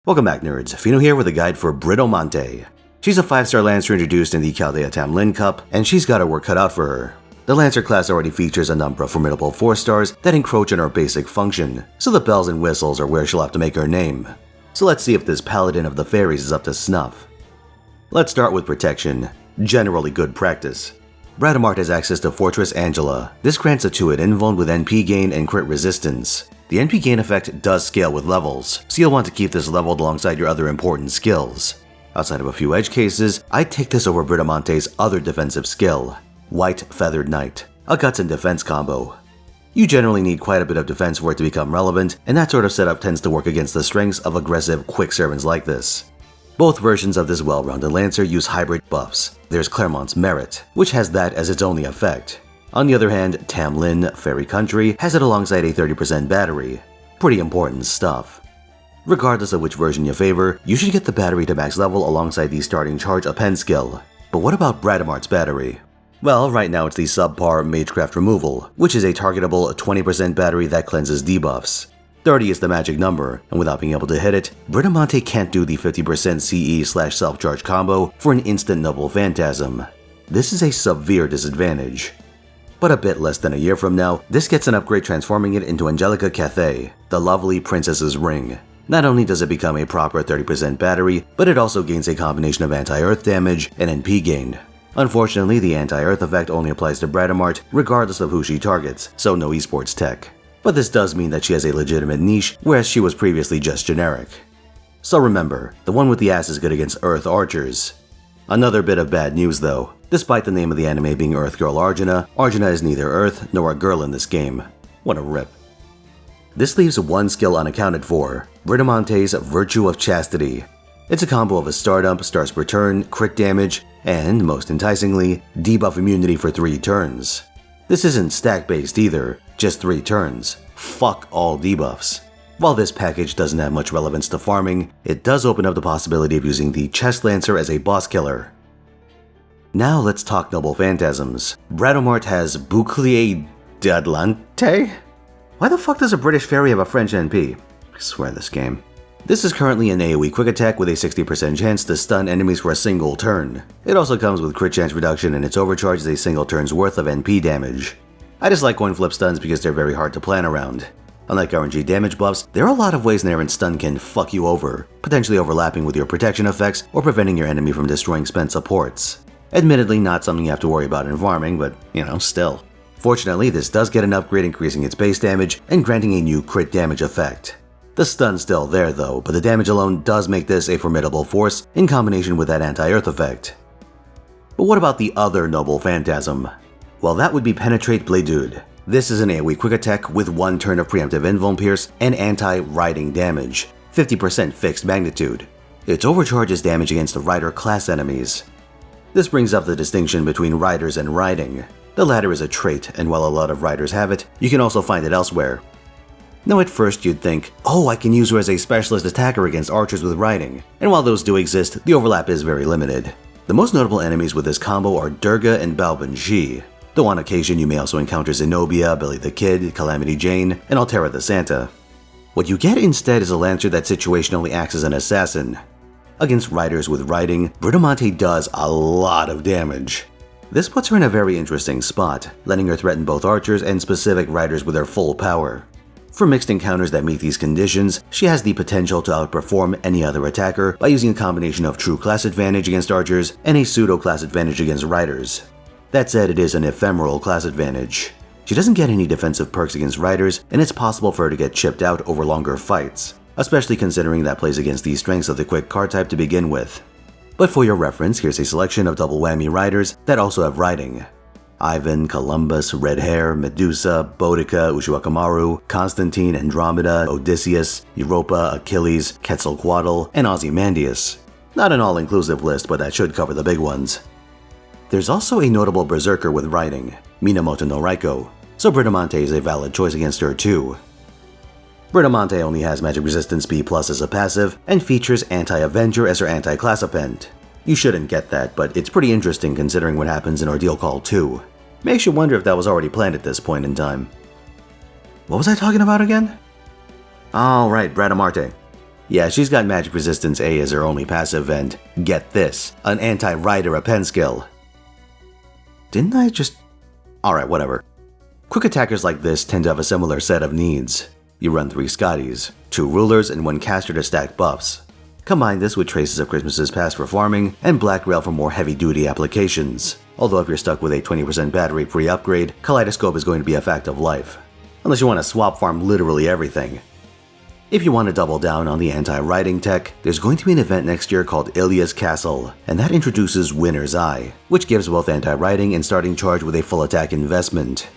Welcome back, nerds. Fino here with a guide for Britomante. She's a 5-star Lancer introduced in the Chaldea Tamlin Cup, and she's got her work cut out for her. The Lancer class already features a number of formidable 4-stars that encroach on her basic function, so the bells and whistles are where she'll have to make her name. So let's see if this Paladin of the Fairies is up to snuff. Let's start with protection. Generally good practice. Bradamante has access to Fortress Angela. This grants a 2-hit invuln with NP gain and crit resistance. The NP gain effect does scale with levels, so you'll want to keep this leveled alongside your other important skills. Outside of a few edge cases, I'd take this over Bradamante's other defensive skill, White Feathered Knight, a guts and defense combo. You generally need quite a bit of defense for it to become relevant, and that sort of setup tends to work against the strengths of aggressive quick servants like this. Both versions of this well-rounded Lancer use hybrid buffs. There's Claremont's Merit, which has that as its only effect. On the other hand, Tamlin, Fairy Country, has it alongside a 30% battery. Pretty important stuff. Regardless of which version you favor, you should get the battery to max level alongside the starting charge append skill. But what about Bradamarte's battery? Well, right now it's the subpar Magecraft Removal, which is a targetable 20% battery that cleanses debuffs. 30 is the magic number, and without being able to hit it, Britomante can't do the 50% CE/self-charge combo for an instant Noble Phantasm. This is a severe disadvantage. But a bit less than a year from now, this gets an upgrade transforming it into Angelica Cathay, the lovely Princess's Ring. Not only does it become a proper 30% battery, but it also gains a combination of anti-earth damage and NP gain. Unfortunately, the anti-earth effect only applies to Bradamante regardless of who she targets, so no esports tech. But this does mean that she has a legitimate niche, whereas she was previously just generic. So remember, the one with the ass is good against Earth archers. Another bit of bad news though. Despite the name of the anime being Earth Girl Arjuna, Arjuna is neither Earth nor a girl in this game. What a rip. This leaves one skill unaccounted for, Bradamante's Virtue of Chastity. It's a combo of a Stardump, Star's Return, crit damage, and, most enticingly, debuff immunity for 3 turns. This isn't stack-based either, just 3 turns. Fuck all debuffs. While this package doesn't have much relevance to farming, it does open up the possibility of using the Chest Lancer as a boss killer. Now let's talk Noble Phantasms. Britomart has Bouclier d'Atlante? Why the fuck does a British fairy have a French NP? I swear this game. This is currently an AoE quick attack with a 60% chance to stun enemies for a single turn. It also comes with crit chance reduction, and its overcharge is a single turn's worth of NP damage. I just like coin flip stuns because they're very hard to plan around. Unlike RNG damage buffs, there are a lot of ways an errant stun can fuck you over, potentially overlapping with your protection effects or preventing your enemy from destroying spent supports. Admittedly, not something you have to worry about in farming, but still. Fortunately, this does get an upgrade increasing its base damage and granting a new crit damage effect. The stun's still there though, but the damage alone does make this a formidable force in combination with that anti-earth effect. But what about the other Noble Phantasm? Well, that would be Penetrate Bladude. This is an AoE quick attack with 1 turn of preemptive invuln pierce and anti-riding damage, 50% fixed magnitude. Its overcharge is damage against the rider class enemies. This brings up the distinction between riders and riding. The latter is a trait, and while a lot of riders have it, you can also find it elsewhere. Now at first you'd think, oh, I can use her as a specialist attacker against archers with riding, and while those do exist, the overlap is very limited. The most notable enemies with this combo are Durga and Balbanji, though on occasion you may also encounter Zenobia, Billy the Kid, Calamity Jane, and Altera the Santa. What you get instead is a Lancer that situationally acts as an assassin. Against riders with riding, Britomante does a lot of damage. This puts her in a very interesting spot, letting her threaten both archers and specific riders with her full power. For mixed encounters that meet these conditions, she has the potential to outperform any other attacker by using a combination of true class advantage against archers and a pseudo class advantage against riders. That said, it is an ephemeral class advantage. She doesn't get any defensive perks against riders, and it's possible for her to get chipped out over longer fights, especially considering that plays against the strengths of the quick card type to begin with. But for your reference, here's a selection of double whammy riders that also have riding. Ivan, Columbus, Red Hair, Medusa, Boudica, Ushuakimaru, Constantine, Andromeda, Odysseus, Europa, Achilles, Quetzalcoatl, and Ozymandias. Not an all-inclusive list, but that should cover the big ones. There's also a notable berserker with riding, Minamoto no Raiko, so Britomante is a valid choice against her too. Britomante only has Magic Resistance B+ as a passive, and features Anti-Avenger as her anti-class append. You shouldn't get that, but it's pretty interesting considering what happens in Ordeal Call 2. Makes you wonder if that was already planned at this point in time. What was I talking about again? Oh right, Bradamante. Yeah, she's got magic resistance A as her only passive and, get this, an anti-rider pen skill. Didn't I just... Alright, whatever. Quick attackers like this tend to have a similar set of needs. You run 3 Scotties, 2 rulers, and 1 caster to stack buffs. Combine this with Traces of Christmas's Past for farming, and Black Rail for more heavy-duty applications. Although if you're stuck with a 20% battery pre-upgrade, Kaleidoscope is going to be a fact of life. Unless you want to swap farm literally everything. If you want to double down on the anti-riding tech, there's going to be an event next year called Ilya's Castle, and that introduces Winner's Eye, which gives both anti-riding and starting charge with a full attack investment.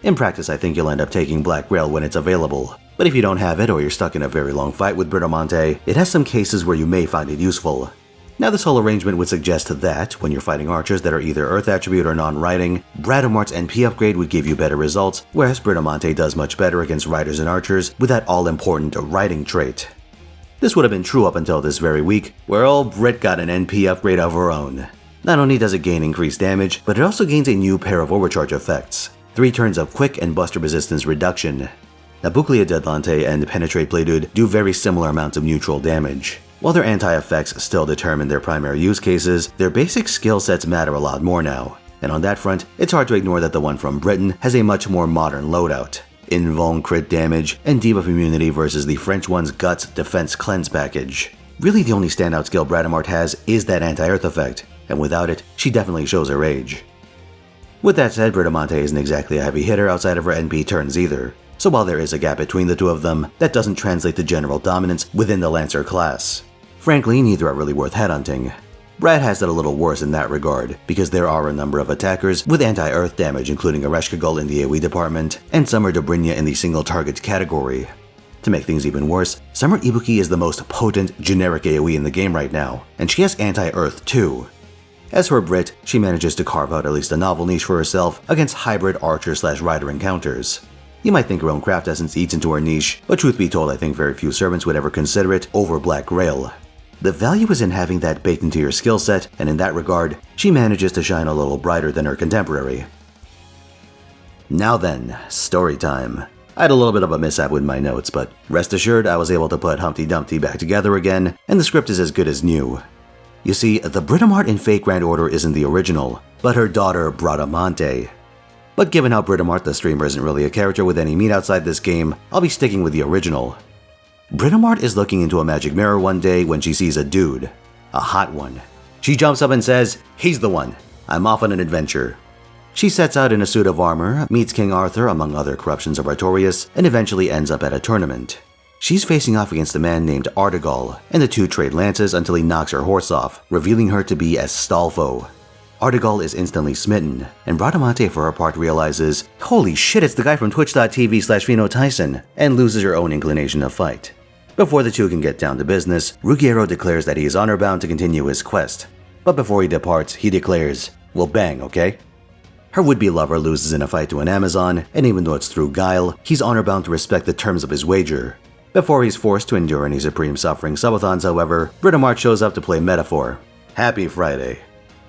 In practice, I think you'll end up taking Black Rail when it's available, but if you don't have it or you're stuck in a very long fight with Britomart, it has some cases where you may find it useful. Now this whole arrangement would suggest that, when you're fighting archers that are either Earth attribute or non-riding, Bradamart's NP upgrade would give you better results, whereas Britomart does much better against riders and archers with that all-important riding trait. This would have been true up until this very week, where old Brit got an NP upgrade of her own. Not only does it gain increased damage, but it also gains a new pair of overcharge effects. 3 turns of quick and buster resistance reduction. Now Buclia Deadlante and Penetrate Playdude do very similar amounts of neutral damage. While their anti-effects still determine their primary use cases, their basic skill sets matter a lot more now. And on that front, it's hard to ignore that the one from Britain has a much more modern loadout. Invuln crit damage, and debuff immunity versus the French one's Guts Defense Cleanse package. Really the only standout skill Bradamante has is that anti-earth effect, and without it, she definitely shows her age. With that said, Bradamante isn't exactly a heavy hitter outside of her NP turns either. So while there is a gap between the two of them, that doesn't translate to general dominance within the Lancer class. Frankly, neither are really worth headhunting. Brad has it a little worse in that regard, because there are a number of attackers with anti-earth damage including Ereshkigal in the AoE department, and Summer Dobrynya in the single target category. To make things even worse, Summer Ibuki is the most potent generic AoE in the game right now, and she has anti-earth too. As for Brit, she manages to carve out at least a novel niche for herself against hybrid archer/rider encounters. You might think her own craft essence eats into her niche, but truth be told I think very few servants would ever consider it over Black Rail. The value is in having that baked into your skill set, and in that regard, she manages to shine a little brighter than her contemporary. Now then, story time. I had a little bit of a mishap with my notes, but rest assured I was able to put Humpty Dumpty back together again, and the script is as good as new. You see, the Britomart in Fate Grand Order isn't the original, but her daughter Bradamante. But given how Britomart the streamer isn't really a character with any meat outside this game, I'll be sticking with the original. Britomart is looking into a magic mirror one day when she sees a dude. A hot one. She jumps up and says, "He's the one. I'm off on an adventure." She sets out in a suit of armor, meets King Arthur among other corruptions of Artorias, and eventually ends up at a tournament. She's facing off against a man named Artegal, and the two trade lances until he knocks her horse off, revealing her to be Astolfo. Artegal is instantly smitten, and Bradamante for her part realizes, holy shit, it's the guy from twitch.tv/Finotaisen, and loses her own inclination to fight. Before the two can get down to business, Ruggiero declares that he is honor-bound to continue his quest. But before he departs, he declares, "We'll bang, okay?" Her would-be lover loses in a fight to an Amazon, and even though it's through guile, he's honor-bound to respect the terms of his wager. Before he's forced to endure any supreme suffering subathons, however, Britomart shows up to play Metaphor. Happy Friday.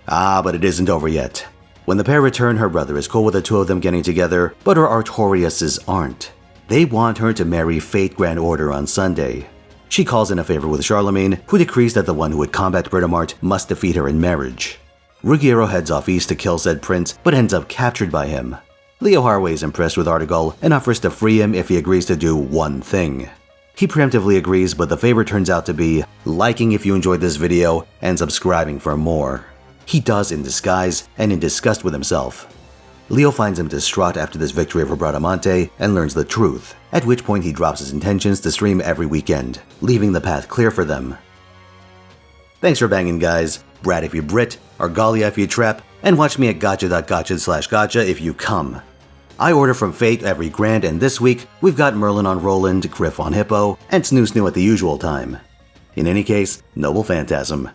Ah, but it isn't over yet. When the pair return, her brother is cool with the two of them getting together, but her Artoriases aren't. They want her to marry Fate Grand Order on Sunday. She calls in a favor with Charlemagne, who decrees that the one who would combat Britomart must defeat her in marriage. Ruggiero heads off east to kill said prince, but ends up captured by him. Leo Harway is impressed with Artegal and offers to free him if he agrees to do one thing. He preemptively agrees, but the favor turns out to be liking if you enjoyed this video and subscribing for more. He does in disguise and in disgust with himself. Leo finds him distraught after this victory over Bradamante and learns the truth, at which point he drops his intentions to stream every weekend, leaving the path clear for them. Thanks for banging, guys. Brad if you Brit, Argalia if you trap, and watch me at gacha.gacha/gacha if you come. I order from Fate every grand, and this week, we've got Merlin on Roland, Griff on Hippo, and Snoo Snoo at the usual time. In any case, Noble Phantasm.